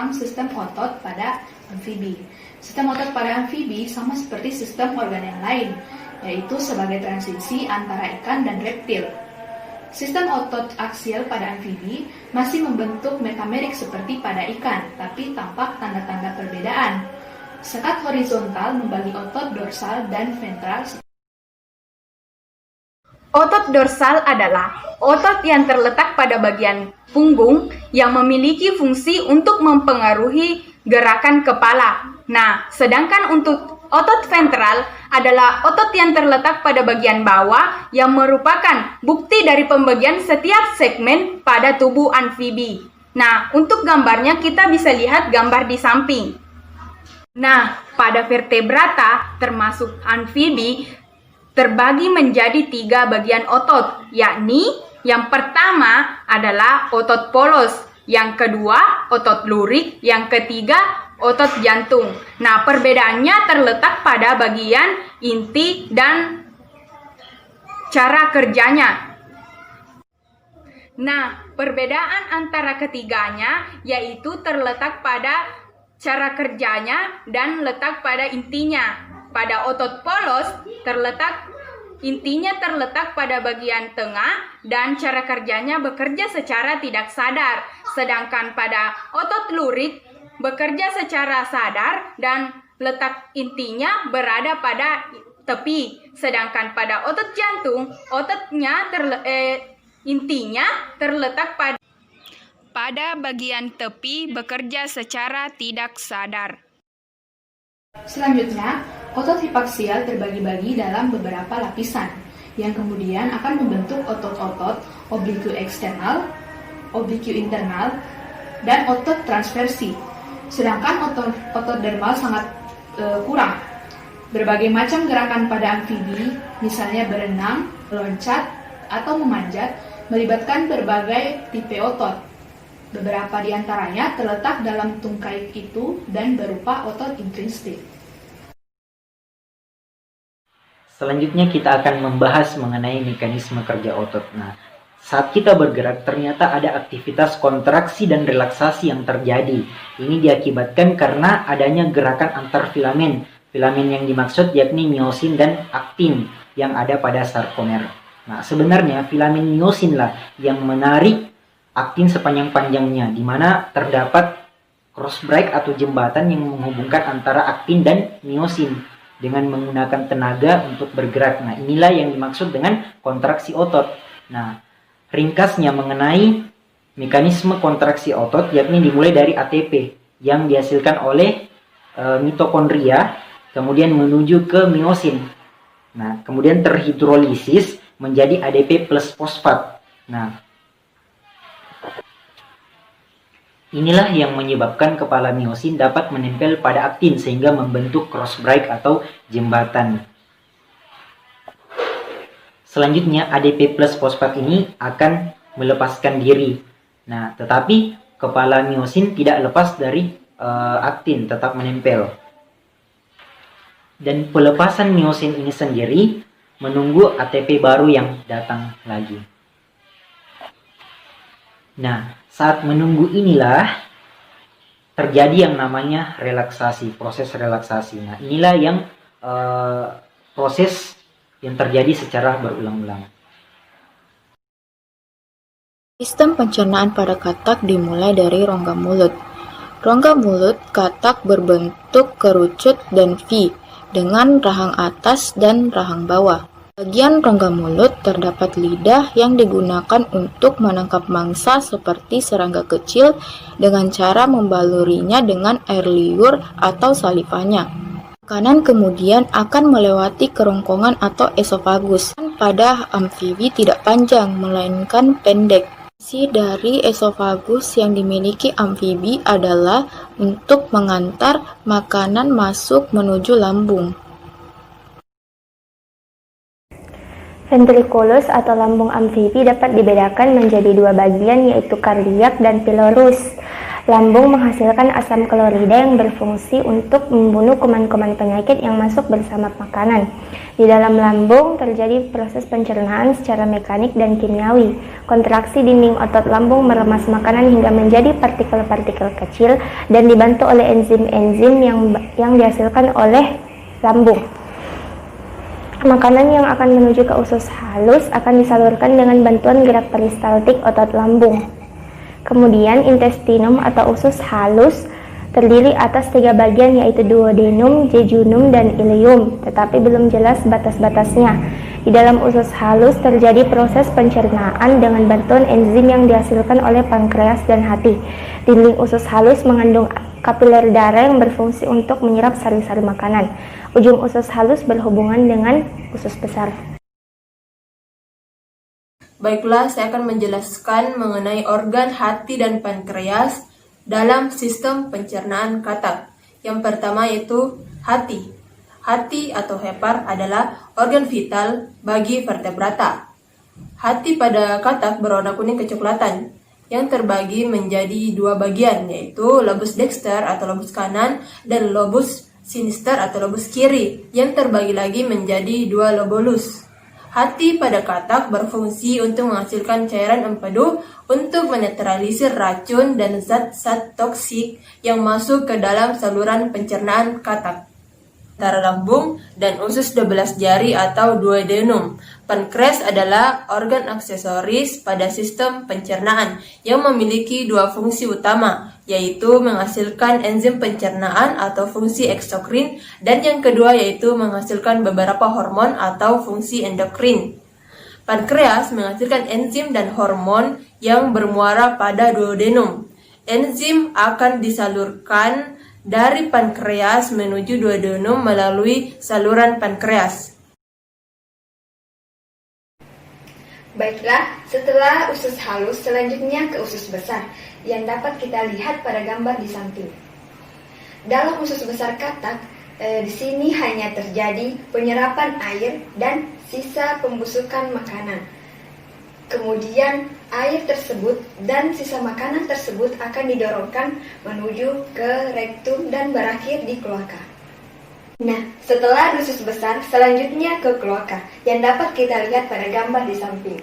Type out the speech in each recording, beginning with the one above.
tentang sistem otot pada amfibi. Sistem otot pada amfibi sama seperti sistem organ yang lain, yaitu sebagai transisi antara ikan dan reptil. Sistem otot aksial pada amfibi masih membentuk metamerik seperti pada ikan, tapi tampak tanda-tanda perbedaan. Sekat horizontal membagi otot dorsal dan ventral. Otot dorsal adalah otot yang terletak pada bagian punggung yang memiliki fungsi untuk mempengaruhi gerakan kepala. Nah, sedangkan untuk otot ventral adalah otot yang terletak pada bagian bawah yang merupakan bukti dari pembagian setiap segmen pada tubuh amfibi. Nah, untuk gambarnya kita bisa lihat gambar di samping. Nah, pada vertebrata termasuk amfibi terbagi menjadi 3 bagian otot, yakni yang pertama adalah otot polos, yang kedua otot lurik, yang ketiga otot jantung. Nah, perbedaannya terletak pada bagian inti dan cara kerjanya. Nah, perbedaan antara ketiganya yaitu terletak pada cara kerjanya dan letak pada intinya. Pada otot polos intinya terletak pada bagian tengah dan cara kerjanya bekerja secara tidak sadar. Sedangkan pada otot lurik bekerja secara sadar dan letak intinya berada pada tepi. Sedangkan pada otot jantung, intinya terletak pada bagian tepi bekerja secara tidak sadar. Selanjutnya, otot hipaksial terbagi-bagi dalam beberapa lapisan, yang kemudian akan membentuk otot-otot obliku eksternal, obliku internal, dan otot transversi. Sedangkan otot dermal sangat kurang. Berbagai macam gerakan pada amfibi, misalnya berenang, meloncat, atau memanjat, melibatkan berbagai tipe otot. Beberapa di antaranya terletak dalam tungkai itu dan berupa otot intrinsik. Selanjutnya kita akan membahas mengenai mekanisme kerja otot. Nah, saat kita bergerak ternyata ada aktivitas kontraksi dan relaksasi yang terjadi. Ini diakibatkan karena adanya gerakan antar filamen. Filamen yang dimaksud yakni miosin dan aktin yang ada pada sarkomer. Nah, sebenarnya filamen miosin lah yang menarik aktin sepanjang-panjangnya, di mana terdapat cross break atau jembatan yang menghubungkan antara aktin dan miosin dengan menggunakan tenaga untuk bergerak. Nah, inilah yang dimaksud dengan kontraksi otot. Nah, ringkasnya mengenai mekanisme kontraksi otot, yakni dimulai dari ATP yang dihasilkan oleh mitokondria, kemudian menuju ke miosin. Nah, kemudian terhidrolisis menjadi ADP plus fosfat. Nah, inilah yang menyebabkan kepala miosin dapat menempel pada aktin sehingga membentuk cross break atau jembatan. Selanjutnya ADP plus fosfat ini akan melepaskan diri. Nah, tetapi kepala miosin tidak lepas dari aktin, tetap menempel. Dan pelepasan miosin ini sendiri menunggu ATP baru yang datang lagi. Nah, saat menunggu inilah terjadi yang namanya relaksasi, proses relaksasi. Nah, inilah yang proses yang terjadi secara berulang-ulang. Sistem pencernaan pada katak dimulai dari rongga mulut. Rongga mulut katak berbentuk kerucut dan V dengan rahang atas dan rahang bawah. Bagian rongga mulut terdapat lidah yang digunakan untuk menangkap mangsa seperti serangga kecil dengan cara membalurinya dengan air liur atau salivanya. Makanan kemudian akan melewati kerongkongan atau esofagus. Pada amfibi tidak panjang, melainkan pendek. Fungsi dari esofagus yang dimiliki amfibi adalah untuk mengantar makanan masuk menuju lambung. Ventriculus atau lambung amfibi dapat dibedakan menjadi 2 bagian, yaitu kardiak dan pilorus. Lambung menghasilkan asam klorida yang berfungsi untuk membunuh kuman-kuman penyakit yang masuk bersama makanan. Di dalam lambung terjadi proses pencernaan secara mekanik dan kimiawi. Kontraksi dinding otot lambung meremas makanan hingga menjadi partikel-partikel kecil dan dibantu oleh enzim-enzim yang dihasilkan oleh lambung. Makanan yang akan menuju ke usus halus akan disalurkan dengan bantuan gerak peristaltik otot lambung. Kemudian intestinum atau usus halus terdiri atas 3 bagian yaitu duodenum, jejunum, dan ileum, tetapi belum jelas batas-batasnya. Di dalam usus halus terjadi proses pencernaan dengan bantuan enzim yang dihasilkan oleh pankreas dan hati. Dinding usus halus mengandung kapiler darah yang berfungsi untuk menyerap sari-sari makanan. Ujung usus halus berhubungan dengan usus besar. Baiklah, saya akan menjelaskan mengenai organ hati dan pankreas dalam sistem pencernaan katak. Yang pertama yaitu hati. Hati atau hepar adalah organ vital bagi vertebrata. Hati pada katak berwarna kuning kecoklatan yang terbagi menjadi 2 bagian, yaitu lobus dexter atau lobus kanan dan lobus sinister atau lobus kiri yang terbagi lagi menjadi 2 lobulus. Hati pada katak berfungsi untuk menghasilkan cairan empedu untuk menetralisir racun dan zat-zat toksik yang masuk ke dalam saluran pencernaan katak. Antara lambung dan usus 12 jari atau duodenum. Pankreas adalah organ aksesoris pada sistem pencernaan yang memiliki 2 fungsi utama, yaitu menghasilkan enzim pencernaan atau fungsi eksokrin, dan yang kedua yaitu menghasilkan beberapa hormon atau fungsi endokrin. Pankreas menghasilkan enzim dan hormon yang bermuara pada duodenum. Enzim akan disalurkan dari pankreas menuju duodenum melalui saluran pankreas. Baiklah, setelah usus halus, selanjutnya ke usus besar yang dapat kita lihat pada gambar di samping. Dalam usus besar katak, di sini hanya terjadi penyerapan air dan sisa pembusukan makanan. Kemudian air tersebut dan sisa makanan tersebut akan didorongkan menuju ke rektum dan berakhir di kloaka. Nah, setelah usus besar, selanjutnya ke kloaka yang dapat kita lihat pada gambar di samping.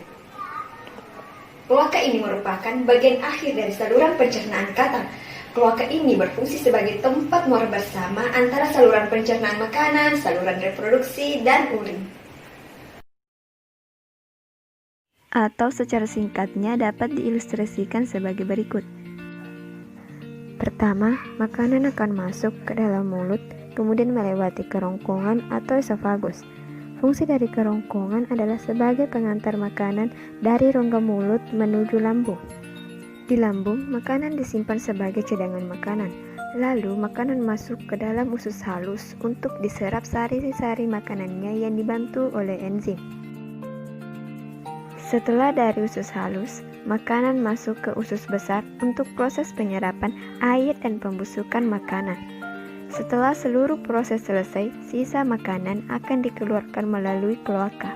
Kloaka ini merupakan bagian akhir dari saluran pencernaan katak. Kloaka ini berfungsi sebagai tempat muara bersama antara saluran pencernaan makanan, saluran reproduksi, dan urin. Atau secara singkatnya dapat diilustrasikan sebagai berikut. Pertama, makanan akan masuk ke dalam mulut, kemudian melewati kerongkongan atau esofagus. Fungsi dari kerongkongan adalah sebagai pengantar makanan dari rongga mulut menuju lambung. Di lambung, makanan disimpan sebagai cadangan makanan. Lalu, makanan masuk ke dalam usus halus untuk diserap sari-sari makanannya yang dibantu oleh enzim. Setelah dari usus halus, makanan masuk ke usus besar untuk proses penyerapan air dan pembusukan makanan. Setelah seluruh proses selesai, sisa makanan akan dikeluarkan melalui kloaka.